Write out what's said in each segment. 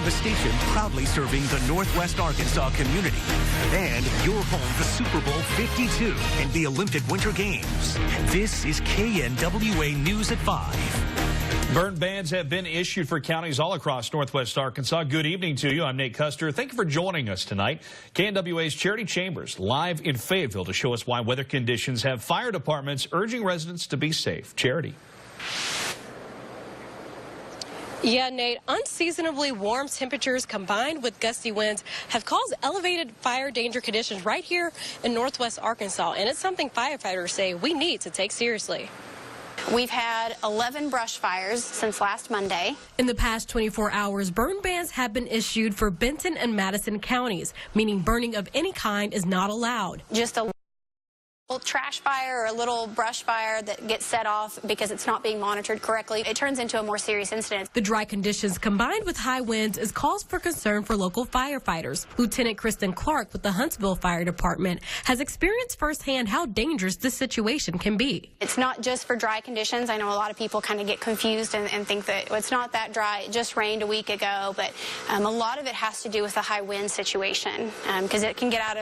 from the station proudly serving the Northwest Arkansas community. And your home to Super Bowl 52 and the Olympic Winter Games. This is KNWA News at 5. Burn bans have been issued for counties all across Northwest Arkansas. Good evening to you. I'm Nate Custer. Thank you for joining us tonight. KNWA's Charity Chambers live in Fayetteville to show us why weather conditions have fire departments urging residents to be safe. Charity. Yeah, Nate, unseasonably warm temperatures combined with gusty winds have caused elevated fire danger conditions right here in Northwest Arkansas, and it's something firefighters say we need to take seriously. We've had 11 brush fires since last Monday. In the past 24 hours, burn bans have been issued for Benton and Madison counties, meaning burning of any kind is not allowed. Just a little trash fire or a little brush fire that gets set off because it's not being monitored correctly, it turns into a more serious incident. The dry conditions combined with high winds is cause for concern for local firefighters. Lieutenant Kristen Clark with the Huntsville Fire Department has experienced firsthand how dangerous this situation can be. It's not just for dry conditions. I know a lot of people kind of get confused and think that it's not that dry. It just rained a week ago, but a lot of it has to do with the high wind situation because it can get out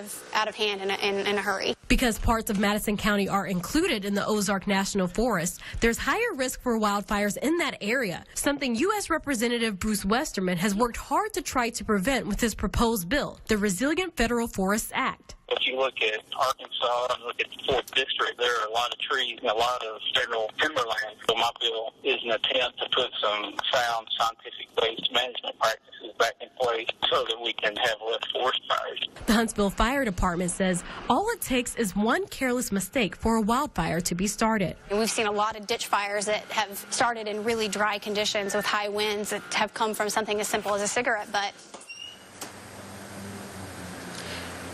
of hand in a hurry. Because parts of Madison County are included in the Ozark National Forest, there's higher risk for wildfires in that area, something U.S. Representative Bruce Westerman has worked hard to try to prevent with his proposed bill, the Resilient Federal Forests Act. If you look at Arkansas and look at the 4th District, there are a lot of trees and a lot of federal timberland. So my bill is an attempt to put some sound scientific waste management practices back in place so that we can have less forest fires. The Huntsville Fire Department says all it takes is one careless mistake for a wildfire to be started. And we've seen a lot of ditch fires that have started in really dry conditions with high winds that have come from something as simple as a cigarette butt.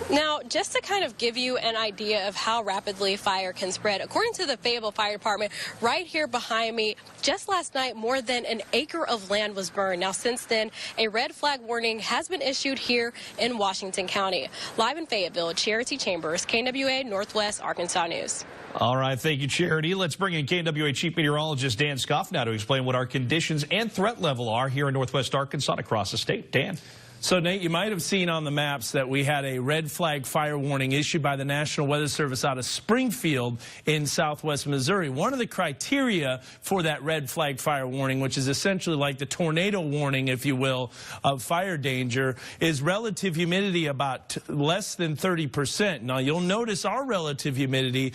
Now, just to kind of give you an idea of how rapidly fire can spread, according to the Fayetteville Fire Department, right here behind me, just last night, more than an acre of land was burned. Now, since then, a red flag warning has been issued here in Washington County. Live in Fayetteville, Charity Chambers, KNWA Northwest Arkansas News. All right, thank you, Charity. Let's bring in KNWA Chief Meteorologist Dan Scoff now to explain what our conditions and threat level are here in Northwest Arkansas and across the state. Dan. So, Nate, you might have seen on the maps that we had a red flag fire warning issued by the National Weather Service out of Springfield in southwest Missouri. One of the criteria for that red flag fire warning, which is essentially like the tornado warning, if you will, of fire danger, is relative humidity about less than 30%. Now, you'll notice our relative humidity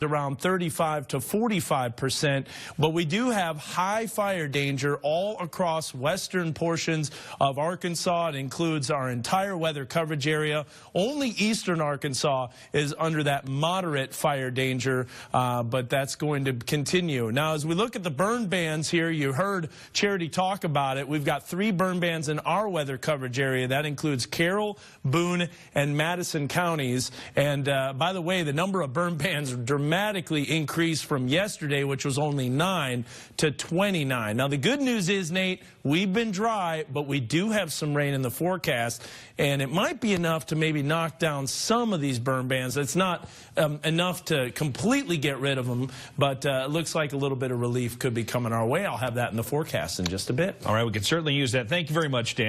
around 35 to 45%, but we do have high fire danger all across western portions of Arkansas. It includes our entire weather coverage area. Only eastern Arkansas is under that moderate fire danger, but that's going to continue. Now, as we look at the burn bans here, you heard Charity talk about it. We've got 3 burn bans in our weather coverage area. That includes Carroll, Boone, and Madison counties. And by the way, the number of burn bans dramatically increased from yesterday, which was only 9, to 29. Now, the good news is, Nate, we've been dry, but we do have some rain in the forecast, and it might be enough to maybe knock down some of these burn bans. It's not enough to completely get rid of them, but it looks like a little bit of relief could be coming our way. I'll have that in the forecast in just a bit. All right, we can certainly use that. Thank you very much, Dan.